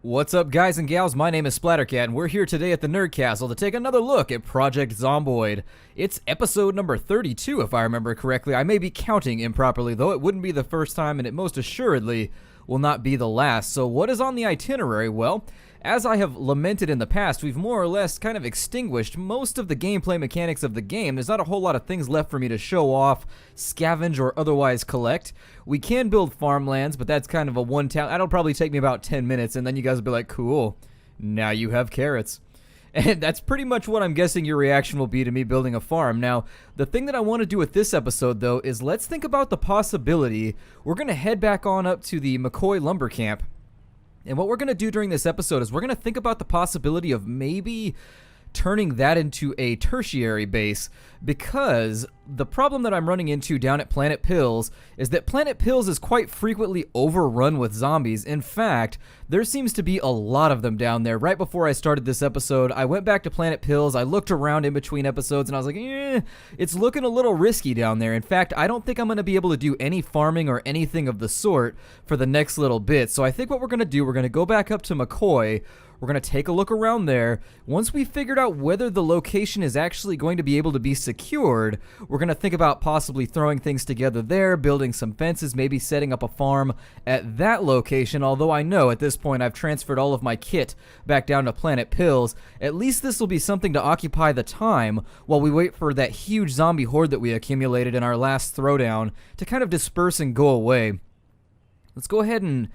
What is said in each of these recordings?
What's up, guys and gals? My name is Splattercat, and we're here today at the Nerd Castle to take another look at Project Zomboid. It's episode number 32, if I remember correctly. I may be counting improperly, though. It wouldn't be the first time, and it most assuredly will not be the last. So what is on the itinerary? Well, as I have lamented in the past, we've more or less kind of extinguished most of the gameplay mechanics of the game. There's not a whole lot of things left for me to show off, scavenge, or otherwise collect. We can build farmlands, but that's kind of a one-town. That'll probably take me about 10 minutes, and then you guys will be like, cool, now you have carrots. And that's pretty much what I'm guessing your reaction will be to me building a farm. Now, the thing that I want to do with this episode, though, is let's think about the possibility. We're going to head back on up to the McCoy Lumber Camp. And what we're going to do during this episode is we're going to think about the possibility of maybe turning that into a tertiary base, because the problem that I'm running into down at Planet Pills is that Planet Pills is quite frequently overrun with zombies. In fact, there seems to be a lot of them down there. Right before I started this episode, I went back to Planet Pills, I looked around in between episodes, and I was like, it's looking a little risky down there. In fact, I don't think I'm going to be able to do any farming or anything of the sort for the next little bit. So I think what we're going to do, we're going to go back up to McCoy. We're going to take a look around there. Once we figured out whether the location is actually going to be able to be secured, we're going to think about possibly throwing things together there, building some fences, maybe setting up a farm at that location, although I know at this point I've transferred all of my kit back down to Planet Pills. At least this will be something to occupy the time while we wait for that huge zombie horde that we accumulated in our last throwdown to kind of disperse and go away. Let's go ahead and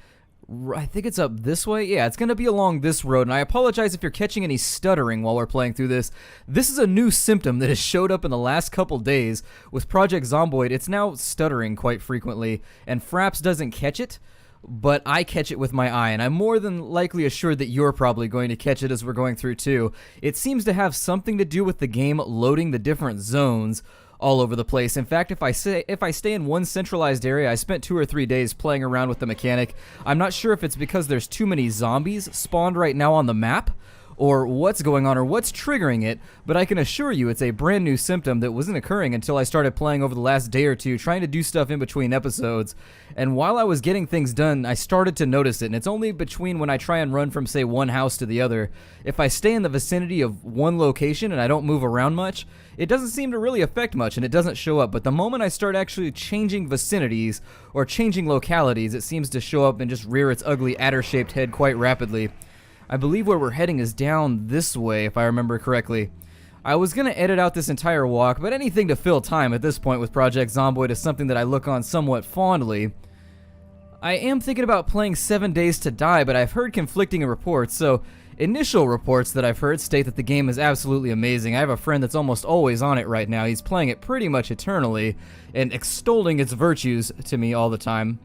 I think it's up this way. Yeah, it's going to be along this road, and I apologize if you're catching any stuttering while we're playing through this. This is a new symptom that has showed up in the last couple days with Project Zomboid. It's now stuttering quite frequently, and Fraps doesn't catch it, but I catch it with my eye, and I'm more than likely assured that you're probably going to catch it as we're going through too. It seems to have something to do with the game loading the different zones all over the place. In fact, if I stay in one centralized area, I spent 2 or 3 days playing around with the mechanic. I'm not sure if it's because there's too many zombies spawned right now on the map, or what's going on, or what's triggering it, but I can assure you it's a brand new symptom that wasn't occurring until I started playing over the last day or two, trying to do stuff in between episodes. And while I was getting things done, I started to notice it, and it's only between when I try and run from, say, one house to the other. If I stay in the vicinity of one location and I don't move around much, it doesn't seem to really affect much, and it doesn't show up. But the moment I start actually changing vicinities or changing localities, it seems to show up and just rear its ugly adder-shaped head quite rapidly. I believe where we're heading is down this way, if I remember correctly. I was going to edit out this entire walk, but anything to fill time at this point with Project Zomboid is something that I look on somewhat fondly. I am thinking about playing 7 Days to Die, but I've heard conflicting reports, so initial reports that I've heard state that the game is absolutely amazing. I have a friend that's almost always on it right now. He's playing it pretty much eternally and extolling its virtues to me all the time.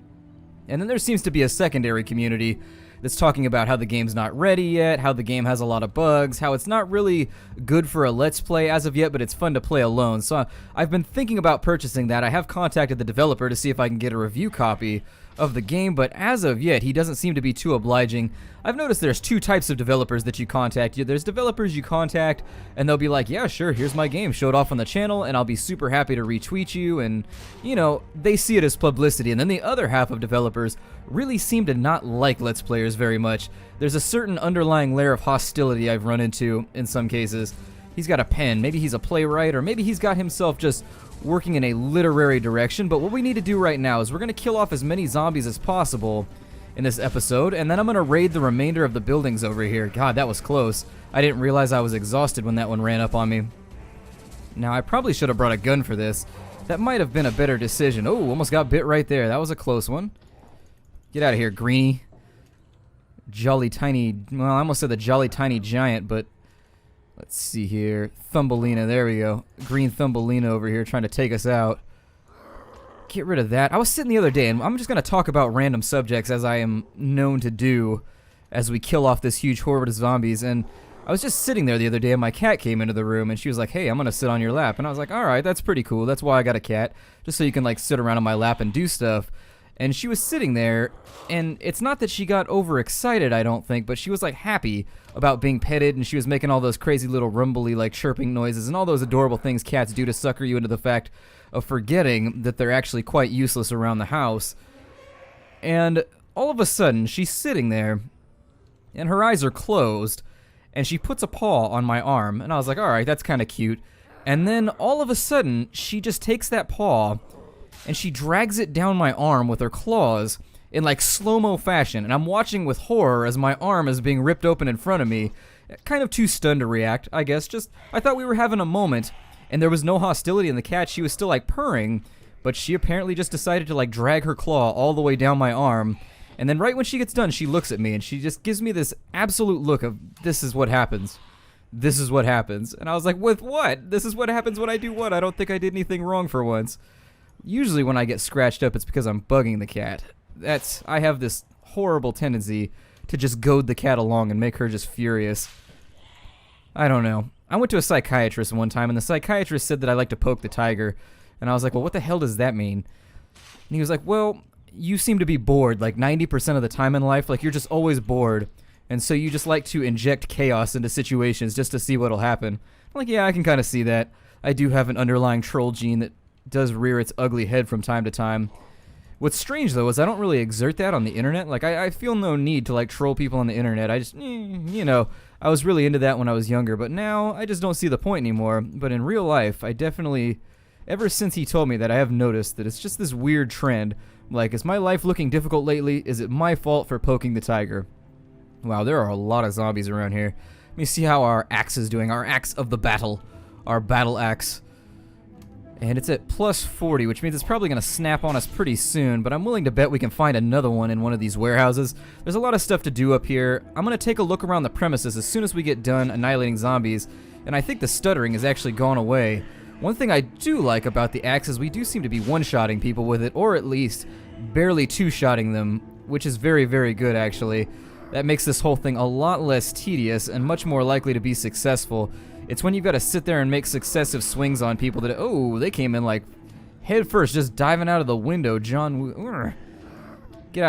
And then there seems to be a secondary community that's talking about how the game's not ready yet, how the game has a lot of bugs, how it's not really good for a Let's Play as of yet, but it's fun to play alone. So I've been thinking about purchasing that. I have contacted the developer to see if I can get a review copy of the game, but as of yet, he doesn't seem to be too obliging. I've noticed there's two types of developers that you contact. There's developers you contact, and they'll be like, yeah, sure, here's my game, show it off on the channel, and I'll be super happy to retweet you, and, you know, they see it as publicity. And then the other half of developers really seem to not like Let's Players very much. There's a certain underlying layer of hostility I've run into in some cases. He's got a pen, maybe he's a playwright, or maybe he's got himself just working in a literary direction. But what we need to do right now is we're going to kill off as many zombies as possible in this episode, and then I'm going to raid the remainder of the buildings over here. God, that was close. I didn't realize I was exhausted when that one ran up on me. Now, I probably should have brought a gun for this. That might have been a better decision. Oh, almost got bit right there. That was a close one. Get out of here, greenie. Jolly tiny, well, I almost said the jolly tiny giant, but let's see here. Thumbelina, there we go. Green Thumbelina over here trying to take us out. Get rid of that. I was sitting the other day, and I'm just going to talk about random subjects as I am known to do as we kill off this huge horde of zombies, and I was just sitting there the other day, and my cat came into the room, and she was like, hey, I'm going to sit on your lap. And I was like, all right, that's pretty cool. That's why I got a cat, just so you can, like, sit around on my lap and do stuff. And she was sitting there, and it's not that she got overexcited, I don't think, but she was, like, happy about being petted, and she was making all those crazy little rumbly, like, chirping noises and all those adorable things cats do to sucker you into the fact of forgetting that they're actually quite useless around the house. And all of a sudden, she's sitting there, and her eyes are closed, and she puts a paw on my arm, and I was like, alright, that's kind of cute. And then all of a sudden, she just takes that paw, and she drags it down my arm with her claws in like slow-mo fashion, and I'm watching with horror as my arm is being ripped open in front of me. Kind of too stunned to react, I guess. I thought we were having a moment, and there was no hostility in the cat. She was still like purring, but she apparently just decided to like drag her claw all the way down my arm. And then right when she gets done, she looks at me, and she just gives me this absolute look of, this is what happens. This is what happens. And I was like, with what? This is what happens when I do what? I don't think I did anything wrong for once. Usually when I get scratched up, it's because I'm bugging the cat. I have this horrible tendency to just goad the cat along and make her just furious. I don't know. I went to a psychiatrist one time, and the psychiatrist said that I like to poke the tiger. And I was like, well, what the hell does that mean? And he was like, well, you seem to be bored like 90% of the time in life. Like, you're just always bored. And so you just like to inject chaos into situations just to see what'll happen. I'm like, yeah, I can kind of see that. I do have an underlying troll gene that does rear its ugly head from time to time. What's strange, though, is I don't really exert that on the internet. Like, I feel no need to, like, troll people on the internet. I just, you know, I was really into that when I was younger, but now I just don't see the point anymore. But in real life, I definitely, ever since he told me that, I have noticed that it's just this weird trend. Like, is my life looking difficult lately? Is it my fault for poking the tiger? Wow, there are a lot of zombies around here. Let me see how our axe is doing. Our axe of the battle. Our battle axe. And it's at plus 40, which means it's probably going to snap on us pretty soon, but I'm willing to bet we can find another one in one of these warehouses. There's a lot of stuff to do up here. I'm going to take a look around the premises as soon as we get done annihilating zombies, and I think the stuttering has actually gone away. One thing I do like about the axe is we do seem to be one-shotting people with it, or at least barely two-shotting them, which is very, very good, actually. That makes this whole thing a lot less tedious and much more likely to be successful. It's when you've got to sit there and make successive swings on people that, oh, they came in like head first, just diving out of the window. Get out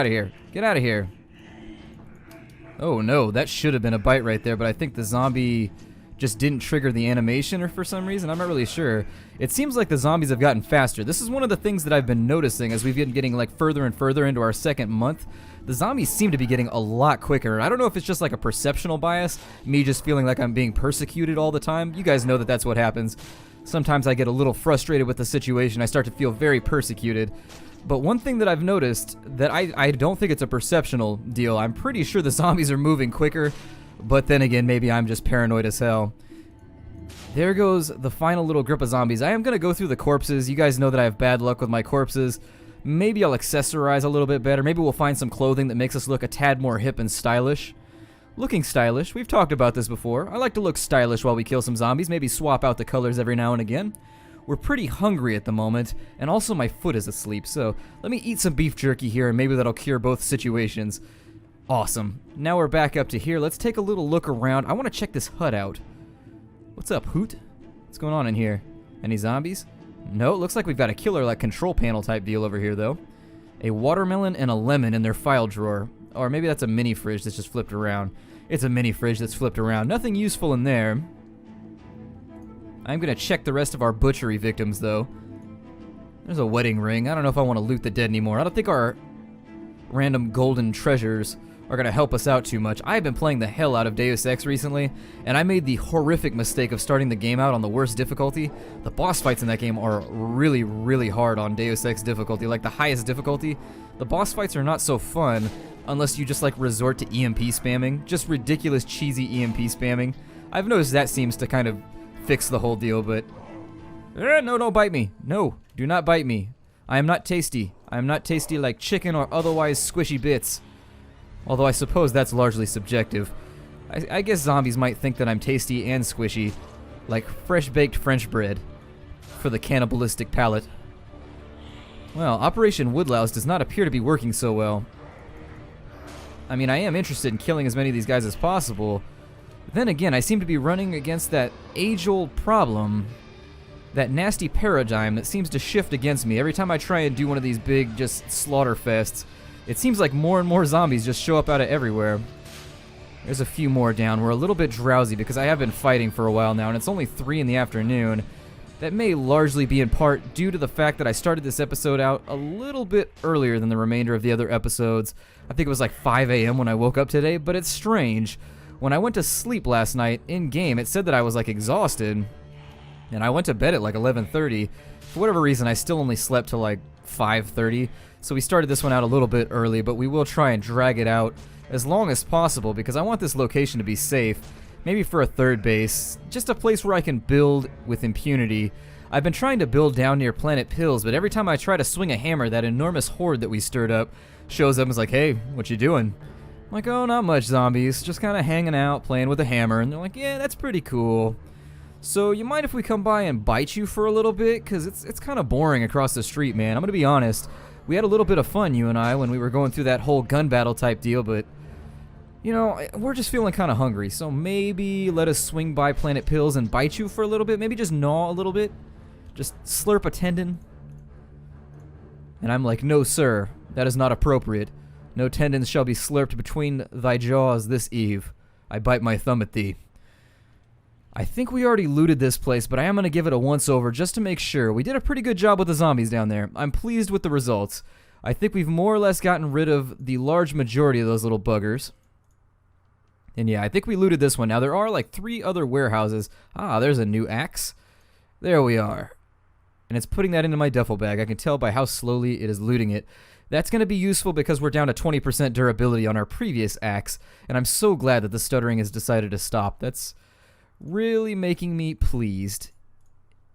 of here. Get out of here. Oh no, that should have been a bite right there, but I think the zombie just didn't trigger the animation or for some reason. I'm not really sure. It seems like the zombies have gotten faster. This is one of the things that I've been noticing as we've been getting like further and further into our second month. The zombies seem to be getting a lot quicker. I don't know if it's just like a perceptual bias, me just feeling like I'm being persecuted all the time. You guys know that that's what happens. Sometimes I get a little frustrated with the situation. I start to feel very persecuted. But one thing that I've noticed that I don't think it's a perceptual deal. I'm pretty sure the zombies are moving quicker, but then again, maybe I'm just paranoid as hell. There goes the final little group of zombies. I am going to go through the corpses. You guys know that I have bad luck with my corpses. Maybe I'll accessorize a little bit better. Maybe we'll find some clothing that makes us look a tad more hip and stylish. Looking stylish. We've talked about this before. I like to look stylish while we kill some zombies. Maybe swap out the colors every now and again. We're pretty hungry at the moment, and also my foot is asleep, so let me eat some beef jerky here, and maybe that'll cure both situations. Awesome. Now we're back up to here. Let's take a little look around. I want to check this hut out. What's up, Hoot? What's going on in here? Any zombies? No, it looks like we've got a killer like control panel type deal over here though. A watermelon and a lemon in their file drawer. Or maybe that's a mini fridge that's just flipped around. It's a mini fridge that's flipped around. Nothing useful in there. I'm gonna check the rest of our butchery victims though. There's a wedding ring. I don't know if I want to loot the dead anymore. I don't think our random golden treasures are going to help us out too much. I've been playing the hell out of Deus Ex recently, and I made the horrific mistake of starting the game out on the worst difficulty. The boss fights in that game are really, really hard on Deus Ex difficulty, like the highest difficulty. The boss fights are not so fun unless you just like resort to EMP spamming, just ridiculous cheesy EMP spamming. I've noticed that seems to kind of fix the whole deal, but no, don't bite me. No, do not bite me. I am not tasty. I am not tasty like chicken or otherwise squishy bits. Although I suppose that's largely subjective. I guess zombies might think that I'm tasty and squishy, like fresh-baked French bread for the cannibalistic palate. Well, Operation Woodlouse does not appear to be working so well. I mean, I am interested in killing as many of these guys as possible. Then again, I seem to be running against that age-old problem, that nasty paradigm that seems to shift against me every time I try and do one of these big, just slaughter fests. It seems like more and more zombies just show up out of everywhere. There's a few more down. We're a little bit drowsy because I have been fighting for a while now, and it's only 3 in the afternoon. That may largely be in part due to the fact that I started this episode out a little bit earlier than the remainder of the other episodes. I think it was like 5 a.m. when I woke up today, but it's strange. When I went to sleep last night in-game, it said that I was like exhausted, and I went to bed at like 11:30. For whatever reason, I still only slept till like 5:30, so we started this one out a little bit early, but we will try and drag it out as long as possible because I want this location to be safe. Maybe for a third base, just a place where I can build with impunity. I've been trying to build down near Planet Pills, but every time I try to swing a hammer, that enormous horde that we stirred up shows up and is like, hey, what you doing? I'm like, oh, not much, zombies. Just kind of hanging out, playing with a hammer. And they're like, yeah, that's pretty cool. So you mind if we come by and bite you for a little bit? Because it's kind of boring across the street, man. I'm going to be honest. We had a little bit of fun, you and I, when we were going through that whole gun battle type deal, but you know, we're just feeling kind of hungry, so maybe let us swing by Planet Pills and bite you for a little bit. Maybe just gnaw a little bit. Just slurp a tendon. And I'm like, no, sir, that is not appropriate. No tendons shall be slurped between thy jaws this eve. I bite my thumb at thee. I think we already looted this place, but I am going to give it a once-over just to make sure. We did a pretty good job with the zombies down there. I'm pleased with the results. I think we've more or less gotten rid of the large majority of those little buggers. And yeah, I think we looted this one. Now, there are like 3 other warehouses. Ah, there's a new axe. There we are. And it's putting that into my duffel bag. I can tell by how slowly it is looting it. That's going to be useful because we're down to 20% durability on our previous axe. And I'm so glad that the stuttering has decided to stop. That's really making me pleased.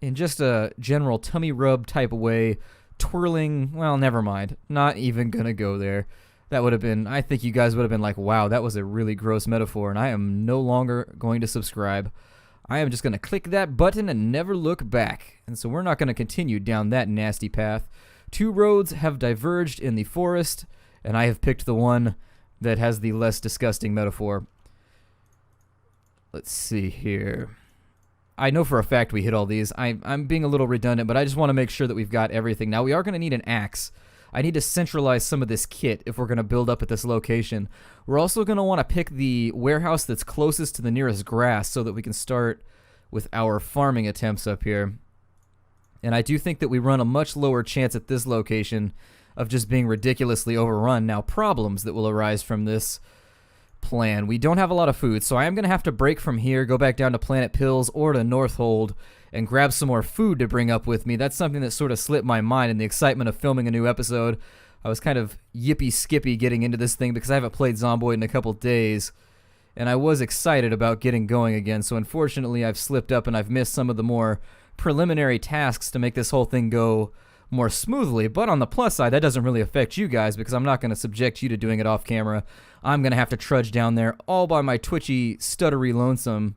In just a general tummy rub type of way, twirling, well, never mind. Not even going to go there. That would have been, I think you guys would have been like, wow, that was a really gross metaphor, and I am no longer going to subscribe. I am just going to click that button and never look back. And so we're not going to continue down that nasty path. 2 roads have diverged in the forest, and I have picked the one that has the less disgusting metaphor. Let's see here. I know for a fact we hit all these. I'm being a little redundant, but I just want to make sure that we've got everything. Now, we are going to need an axe. I need to centralize some of this kit if we're going to build up at this location. We're also going to want to pick the warehouse that's closest to the nearest grass so that we can start with our farming attempts up here. And I do think that we run a much lower chance at this location of just being ridiculously overrun. Now, problems that will arise from this plan. We don't have a lot of food, so I am going to have to break from here, go back down to Planet Pills or to Northhold, and grab some more food to bring up with me. That's something that sort of slipped my mind in the excitement of filming a new episode. I was kind of yippee-skippy getting into this thing because I haven't played Zomboid in a couple days, and I was excited about getting going again, so unfortunately I've slipped up and I've missed some of the more preliminary tasks to make this whole thing go more smoothly. But on the plus side, that doesn't really affect you guys because I'm not going to subject you to doing it off camera. I'm going to have to trudge down there all by my twitchy, stuttery lonesome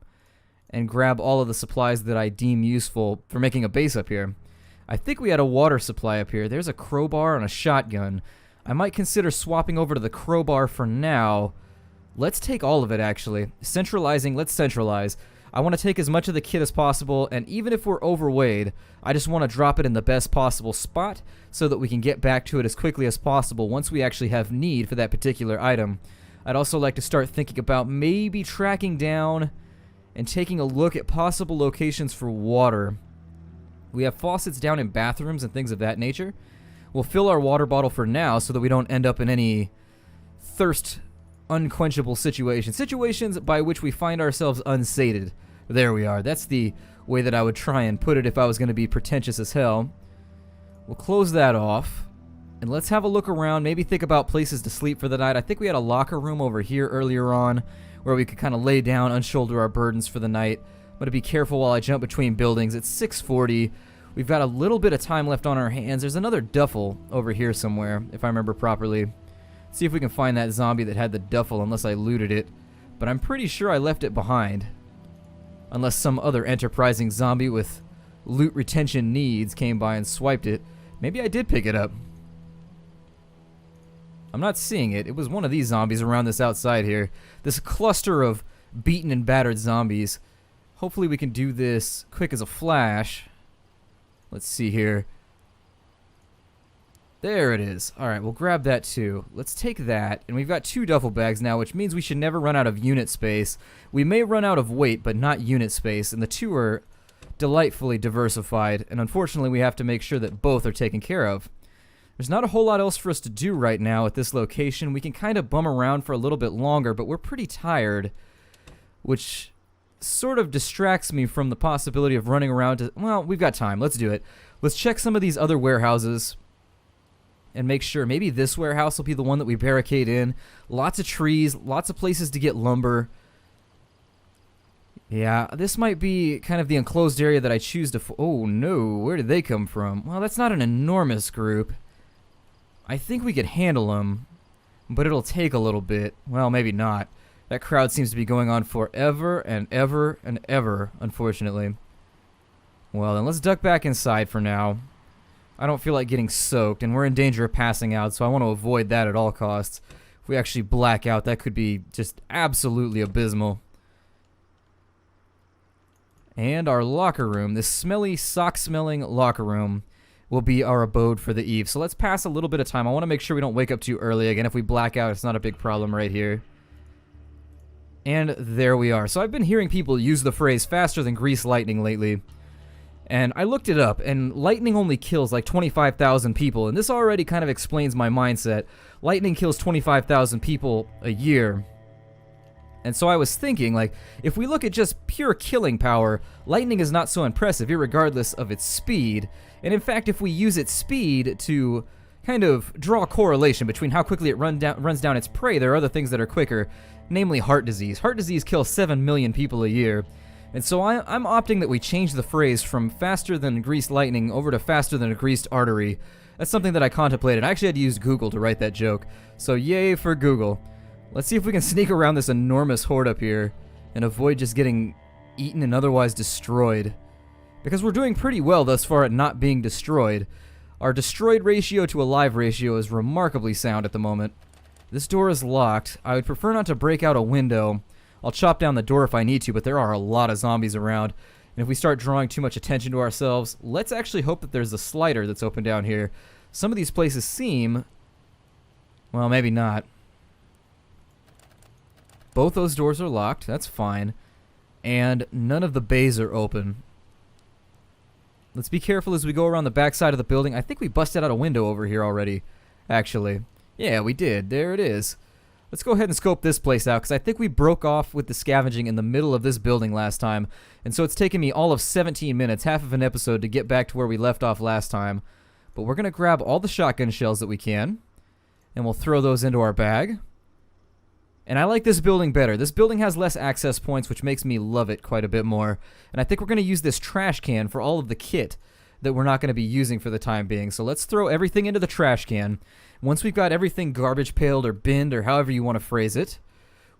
and grab all of the supplies that I deem useful for making a base up here. I think we had a water supply up here. There's a crowbar and a shotgun. I might consider swapping over to the crowbar for now. Let's take all of it, actually. Centralizing, let's centralize. I want to take as much of the kit as possible, and even if we're overweight, I just want to drop it in the best possible spot so that we can get back to it as quickly as possible once we actually have need for that particular item. I'd also like to start thinking about maybe tracking down and taking a look at possible locations for water. We have faucets down in bathrooms and things of that nature. We'll fill our water bottle for now so that we don't end up in any thirst unquenchable situations by which we find ourselves unsated. There we are. That's the way that I would try and put it if I was going to be pretentious as hell. We'll close that off, and let's have a look around, maybe think about places to sleep for the night. I think we had a locker room over here earlier on where we could kind of lay down, unshoulder our burdens for the night. I'm going to be careful while I jump between buildings. It's 6:40. We've got a little bit of time left on our hands. There's another duffel over here somewhere, if I remember properly. See if we can find that zombie that had the duffel, unless I looted it. But I'm pretty sure I left it behind. Unless some other enterprising zombie with loot retention needs came by and swiped it. Maybe I did pick it up. I'm not seeing it. It was one of these zombies around this outside here. This cluster of beaten and battered zombies. Hopefully we can do this quick as a flash. Let's see here. There it is. Alright, we'll grab that too. Let's take that, and we've got 2 duffel bags now, which means we should never run out of unit space. We may run out of weight, but not unit space, and the 2 are delightfully diversified, and unfortunately we have to make sure that both are taken care of. There's not a whole lot else for us to do right now at this location. We can kind of bum around for a little bit longer, but we're pretty tired, which sort of distracts me from the possibility of running around to... Well, we've got time. Let's do it. Let's check some of these other warehouses and make sure. Maybe this warehouse will be the one that we barricade in. Lots of trees, lots of places to get lumber. Yeah, this might be kind of the enclosed area that I choose to... Oh, no. Where did they come from? Well, that's not an enormous group. I think we could handle them, but it'll take a little bit. Well, maybe not. That crowd seems to be going on forever and ever and ever, unfortunately. Well, then let's duck back inside for now. I don't feel like getting soaked, and we're in danger of passing out, so I want to avoid that at all costs. If we actually black out, that could be just absolutely abysmal. And our locker room, this smelly, sock-smelling locker room, will be our abode for the eve. So let's pass a little bit of time. I want to make sure we don't wake up too early. Again, if we black out, it's not a big problem right here. And there we are. So I've been hearing people use the phrase faster than grease lightning lately. And I looked it up, and lightning only kills like 25,000 people. And this already kind of explains my mindset. Lightning kills 25,000 people a year. And so I was thinking, like, if we look at just pure killing power, lightning is not so impressive, irregardless of its speed. And in fact, if we use its speed to kind of draw a correlation between how quickly it runs down its prey, there are other things that are quicker, namely heart disease. Heart disease kills 7 million people a year. And so I'm opting that we change the phrase from faster than greased lightning over to faster than a greased artery. That's something that I contemplated. I actually had to use Google to write that joke. So yay for Google. Let's see if we can sneak around this enormous horde up here and avoid just getting eaten and otherwise destroyed. Because we're doing pretty well thus far at not being destroyed. Our destroyed ratio to alive ratio is remarkably sound at the moment. This door is locked. I would prefer not to break out a window. I'll chop down the door if I need to, but there are a lot of zombies around. And if we start drawing too much attention to ourselves, let's actually hope that there's a slider that's open down here. Some of these places seem... Well, maybe not. Both those doors are locked. That's fine. And none of the bays are open. Let's be careful as we go around the back side of the building. I think we busted out a window over here already, actually. Yeah, we did. There it is. Let's go ahead and scope this place out, because I think we broke off with the scavenging in the middle of this building last time. And so it's taken me all of 17 minutes, half of an episode, to get back to where we left off last time. But we're going to grab all the shotgun shells that we can, and we'll throw those into our bag. And I like this building better. This building has less access points, which makes me love it quite a bit more. And I think we're going to use this trash can for all of the kit that we're not going to be using for the time being. So let's throw everything into the trash can. Once we've got everything garbage pailed or binned or however you want to phrase it,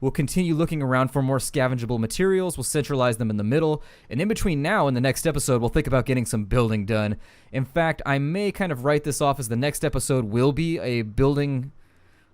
we'll continue looking around for more scavengeable materials. We'll centralize them in the middle. And in between now and the next episode, we'll think about getting some building done. In fact, I may kind of write this off as the next episode will be a building...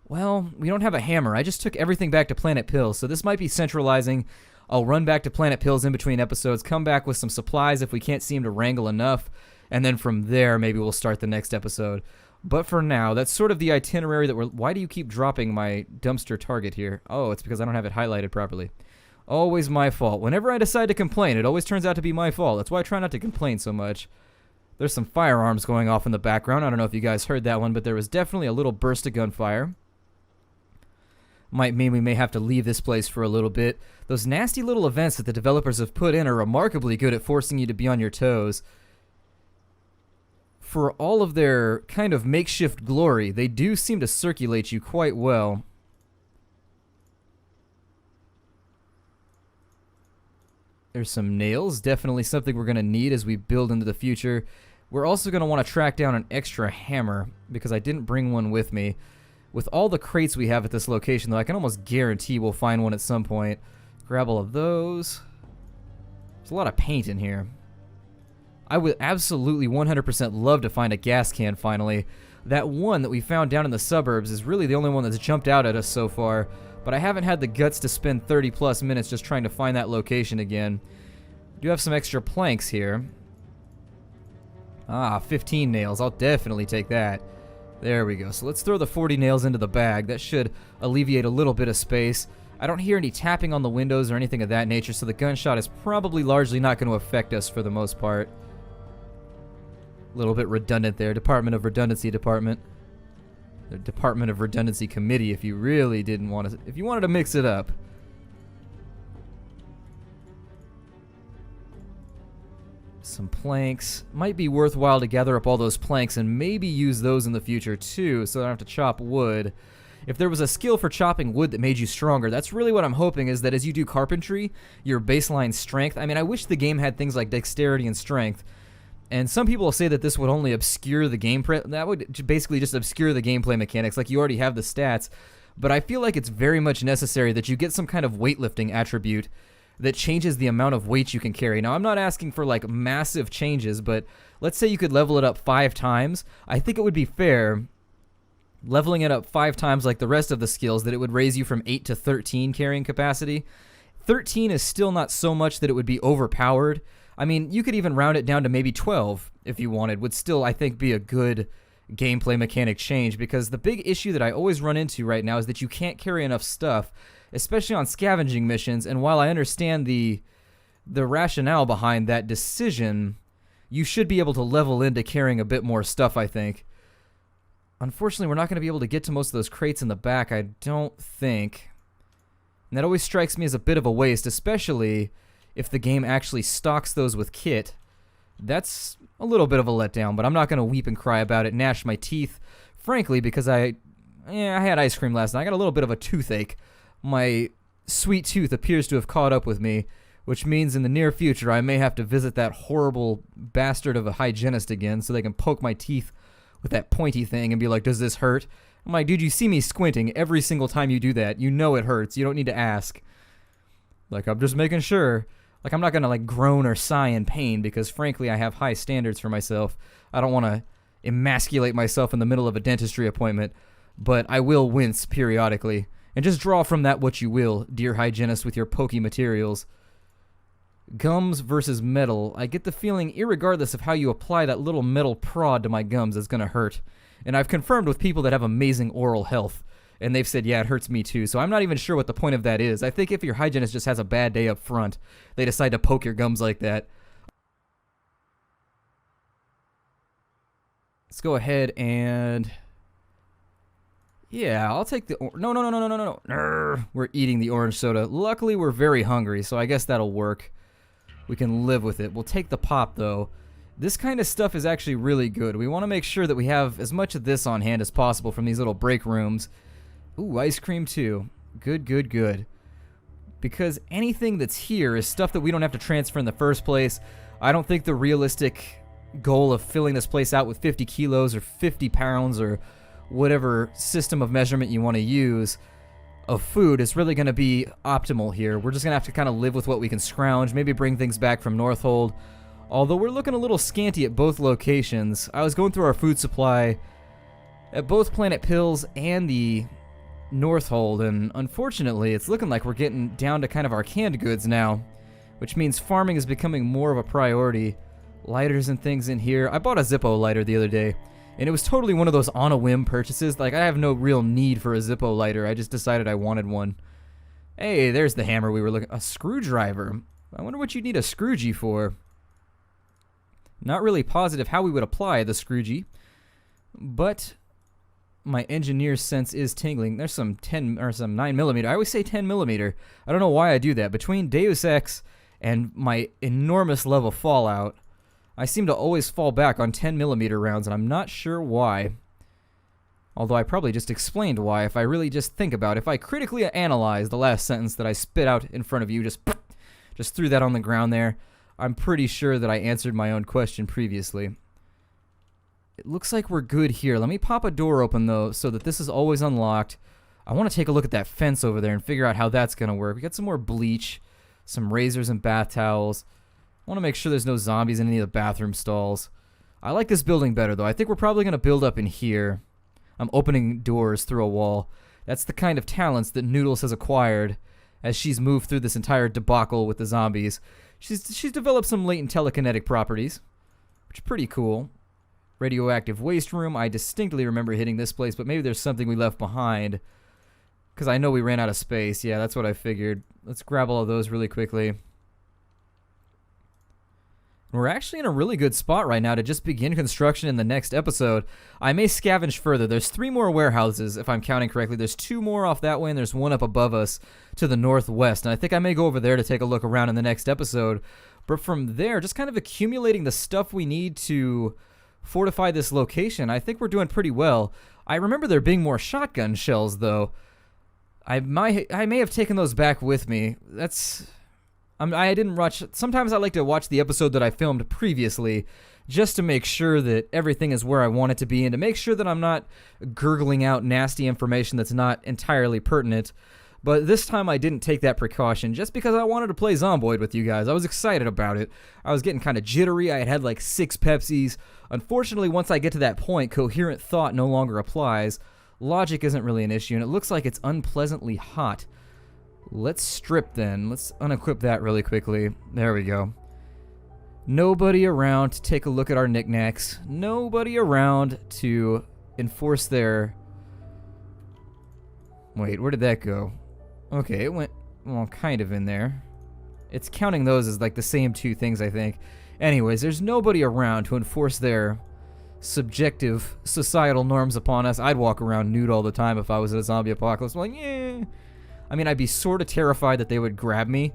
Well, we don't have a hammer. I just took everything back to Planet Pills, so this might be centralizing. I'll run back to Planet Pills in between episodes, come back with some supplies if we can't seem to wrangle enough, and then from there, maybe we'll start the next episode. But for now, that's sort of the itinerary that we're... Why do you keep dropping my dumpster target here? Oh, it's because I don't have it highlighted properly. Always my fault. Whenever I decide to complain, it always turns out to be my fault. That's why I try not to complain so much. There's some firearms going off in the background. I don't know if you guys heard that one, but there was definitely a little burst of gunfire. Might mean we may have to leave this place for a little bit. Those nasty little events that the developers have put in are remarkably good at forcing you to be on your toes. For all of their kind of makeshift glory, they do seem to circulate you quite well. There's some nails, definitely something we're going to need as we build into the future. We're also going to want to track down an extra hammer, because I didn't bring one with me. With all the crates we have at this location, though, I can almost guarantee we'll find one at some point. Grab all of those. There's a lot of paint in here. I would absolutely 100% love to find a gas can finally. That one that we found down in the suburbs is really the only one that's jumped out at us so far, but I haven't had the guts to spend 30 plus minutes just trying to find that location again. I do have some extra planks here. Ah, 15 nails. I'll definitely take that. There we go. So let's throw the 40 nails into the bag. That should alleviate a little bit of space. I don't hear any tapping on the windows or anything of that nature, so the gunshot is probably largely not going to affect us for the most part. A little bit redundant there. Department of Redundancy Department. The Department of Redundancy Committee, if you really didn't want to... If you wanted to mix it up. Some planks. Might be worthwhile to gather up all those planks and maybe use those in the future too, so I don't have to chop wood. If there was a skill for chopping wood that made you stronger, that's really what I'm hoping, is that as you do carpentry, your baseline strength... I mean, I wish the game had things like dexterity and strength. And some people will say that this would only obscure the gameplay. That would basically just obscure the gameplay mechanics, like you already have the stats. But I feel like it's very much necessary that you get some kind of weightlifting attribute that changes the amount of weight you can carry. Now, I'm not asking for like massive changes, but let's say you could level it up 5 times. I think it would be fair, leveling it up 5 times like the rest of the skills, that it would raise you from 8 to 13 carrying capacity. 13 is still not so much that it would be overpowered. I mean, you could even round it down to maybe 12 if you wanted. Would still, I think, be a good gameplay mechanic change, because the big issue that I always run into right now is that you can't carry enough stuff, especially on scavenging missions. And while I understand the rationale behind that decision, you should be able to level into carrying a bit more stuff, I think. Unfortunately, we're not going to be able to get to most of those crates in the back, I don't think. And that always strikes me as a bit of a waste, especially if the game actually stocks those with kit. That's a little bit of a letdown, but I'm not going to weep and cry about it, gnash my teeth, frankly, because I had ice cream last night. I got a little bit of a toothache. My sweet tooth appears to have caught up with me, which means in the near future I may have to visit that horrible bastard of a hygienist again so they can poke my teeth with that pointy thing and be like, does this hurt? I'm like, dude, you see me squinting every single time you do that. You know it hurts. You don't need to ask. Like, I'm just making sure. Like, I'm not going to, like, groan or sigh in pain because, frankly, I have high standards for myself. I don't want to emasculate myself in the middle of a dentistry appointment, but I will wince periodically. And just draw from that what you will, dear hygienist with your pokey materials. Gums versus metal. I get the feeling, irregardless of how you apply that little metal prod to my gums, it's going to hurt. And I've confirmed with people that have amazing oral health, and they've said, yeah, it hurts me too. So I'm not even sure what the point of that is. I think if your hygienist just has a bad day up front, they decide to poke your gums like that. Let's go ahead and... yeah, I'll take the... No. We're eating the orange soda. Luckily, we're very hungry, so I guess that'll work. We can live with it. We'll take the pop, though. This kind of stuff is actually really good. We want to make sure that we have as much of this on hand as possible from these little break rooms. Ooh, ice cream, too. Good. Because anything that's here is stuff that we don't have to transfer in the first place. I don't think the realistic goal of filling this place out with 50 kilos or 50 pounds or whatever system of measurement you want to use of food is really going to be optimal here. We're just going to have to kind of live with what we can scrounge, maybe bring things back from Northhold. Although we're looking a little scanty at both locations. I was going through our food supply at both Planet Pills and the Northhold, and unfortunately it's looking like we're getting down to kind of our canned goods now, which means farming is becoming more of a priority. Lighters and things in here. I bought a Zippo lighter the other day, and it was totally one of those on-a-whim purchases. Like, I have no real need for a Zippo lighter. I just decided I wanted one. Hey, there's the hammer we were looking... a screwdriver. I wonder what you'd need a scroogey for. Not really positive how we would apply the scroogey, but my engineer's sense is tingling. There's some 10 or some 9mm. I always say 10mm. I don't know why I do that. Between Deus Ex and my enormous love of Fallout, I seem to always fall back on 10mm rounds, and I'm not sure why. Although I probably just explained why if I really just think about it. If I critically analyze the last sentence that I spit out in front of you, just threw that on the ground there, I'm pretty sure that I answered my own question previously. It looks like we're good here. Let me pop a door open, though, so that this is always unlocked. I want to take a look at that fence over there and figure out how that's going to work. We got some more bleach, some razors and bath towels. I want to make sure there's no zombies in any of the bathroom stalls. I like this building better, though. I think we're probably going to build up in here. I'm opening doors through a wall. That's the kind of talents that Noodles has acquired as she's moved through this entire debacle with the zombies. She's developed some latent telekinetic properties, which is pretty cool. Radioactive waste room. I distinctly remember hitting this place, but maybe there's something we left behind. Because I know we ran out of space. Yeah, that's what I figured. Let's grab all of those really quickly. We're actually in a really good spot right now to just begin construction in the next episode. I may scavenge further. There's 3 more warehouses, if I'm counting correctly. There's 2 more off that way, and there's 1 up above us to the northwest. And I think I may go over there to take a look around in the next episode. But from there, just kind of accumulating the stuff we need to fortify this location. I think we're doing pretty well. I remember there being more shotgun shells, though. I may have taken those back with me. I didn't watch. Sometimes I like to watch the episode that I filmed previously just to make sure that everything is where I want it to be and to make sure that I'm not gurgling out nasty information that's not entirely pertinent. But this time I didn't take that precaution just because I wanted to play Zomboid with you guys. I was excited about it. I was getting kind of jittery. I had like 6 Pepsis. Unfortunately, once I get to that point, coherent thought no longer applies. Logic isn't really an issue, and it looks like it's unpleasantly hot. Let's strip then. Let's unequip that really quickly. There we go. Nobody around to take a look at our knickknacks. Nobody around to enforce their... Wait, where did that go? Okay, it went, well, kind of in there. It's counting those as like the same 2 things, I think. Anyways, there's nobody around to enforce their subjective societal norms upon us. I'd walk around nude all the time if I was in a zombie apocalypse. I'm like, yeah. I mean, I'd be sort of terrified that they would grab me.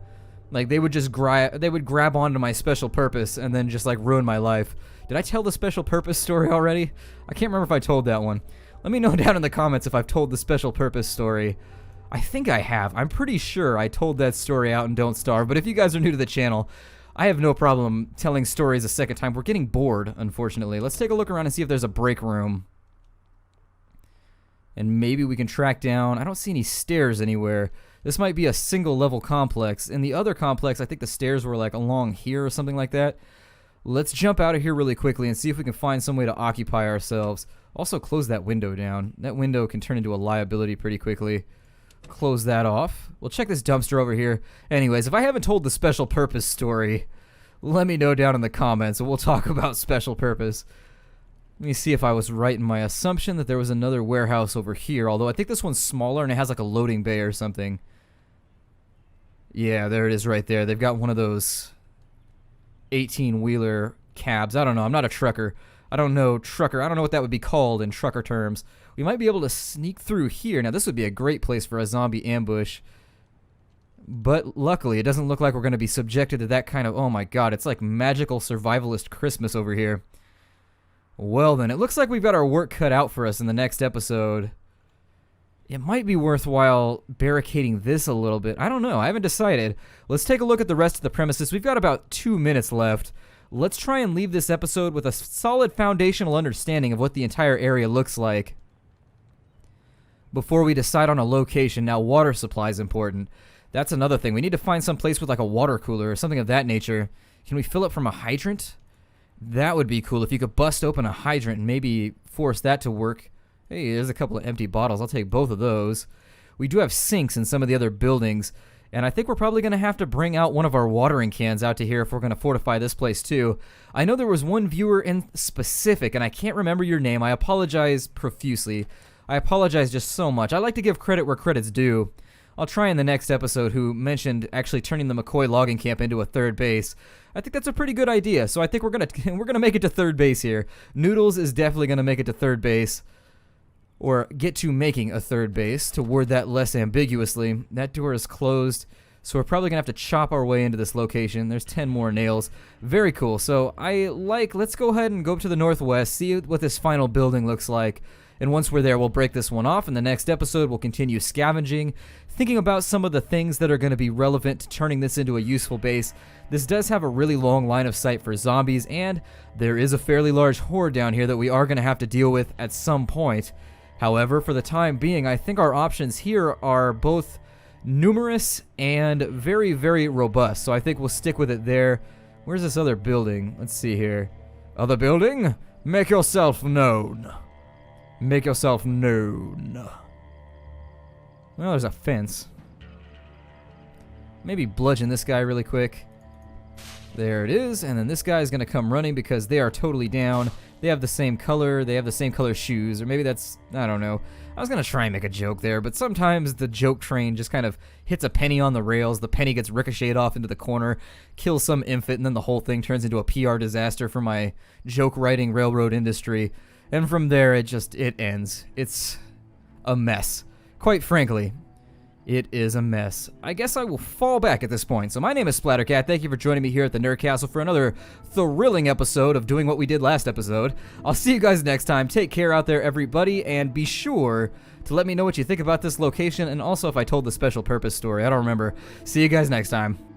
Like, they would just grab onto my special purpose and then just, like, ruin my life. Did I tell the special purpose story already? I can't remember if I told that one. Let me know down in the comments if I've told the special purpose story. I think I have. I'm pretty sure I told that story out in Don't Starve, but if you guys are new to the channel, I have no problem telling stories a second time. We're getting bored, unfortunately. Let's take a look around and see if there's a break room. And maybe we can track down... I don't see any stairs anywhere. This might be a single-level complex. In the other complex, I think the stairs were, like, along here or something like that. Let's jump out of here really quickly and see if we can find some way to occupy ourselves. Also, close that window down. That window can turn into a liability pretty quickly. Close that off. We'll check this dumpster over here. Anyways, if I haven't told the special purpose story, let me know down in the comments, and we'll talk about special purpose. Let me see if I was right in my assumption that there was another warehouse over here, although I think this one's smaller and it has like a loading bay or something. Yeah, there it is right there. They've got one of those 18-wheeler cabs. I don't know. I'm not a trucker. I don't know trucker. I don't know what that would be called in trucker terms. We might be able to sneak through here. Now, this would be a great place for a zombie ambush. But luckily, it doesn't look like we're going to be subjected to that kind of... Oh my god, it's like magical survivalist Christmas over here. Well then, it looks like we've got our work cut out for us in the next episode. It might be worthwhile barricading this a little bit. I don't know. I haven't decided. Let's take a look at the rest of the premises. We've got about 2 minutes left. Let's try and leave this episode with a solid foundational understanding of what the entire area looks like before we decide on a location. Now, water supply is important. That's another thing. We need to find some place with like a water cooler or something of that nature. Can we fill it from a hydrant? That would be cool if you could bust open a hydrant and maybe force that to work. Hey, there's a couple of empty bottles. I'll take both of those. We do have sinks in some of the other buildings, and I think we're probably going to have to bring out one of our watering cans out to here if we're going to fortify this place too. I know there was one viewer in specific, and I can't remember your name. I apologize profusely. I apologize just so much. I like to give credit where credit's due. I'll try in the next episode who mentioned actually turning the McCoy logging camp into a third base. I think that's a pretty good idea, so I think we're gonna make it to third base here. Noodles is definitely gonna make it to third base, or get to making a third base, to word that less ambiguously. That door is closed, so we're probably gonna have to chop our way into this location. There's 10 more nails. Very cool. So let's go ahead and go up to the northwest, see what this final building looks like. And once we're there, we'll break this one off. In the next episode, we'll continue scavenging, thinking about some of the things that are going to be relevant to turning this into a useful base. This does have a really long line of sight for zombies, and there is a fairly large horde down here that we are going to have to deal with at some point. However, for the time being, I think our options here are both numerous and very, very robust. So I think we'll stick with it there. Where's this other building? Let's see here. Other building? Make yourself known. Make yourself known. Well, there's a fence. Maybe bludgeon this guy really quick. There it is, and then this guy's gonna come running because they are totally down. They have the same color, they have the same color shoes, or maybe that's, I don't know. I was gonna try and make a joke there, but sometimes the joke train just kind of hits a penny on the rails, the penny gets ricocheted off into the corner, kills some infant, and then the whole thing turns into a PR disaster for my joke writing railroad industry. And from there, it ends. It's a mess. Quite frankly, it is a mess. I guess I will fall back at this point. So my name is Splattercat. Thank you for joining me here at the Nerd Castle for another thrilling episode of doing what we did last episode. I'll see you guys next time. Take care out there, everybody, and be sure to let me know what you think about this location and also if I told the special purpose story. I don't remember. See you guys next time.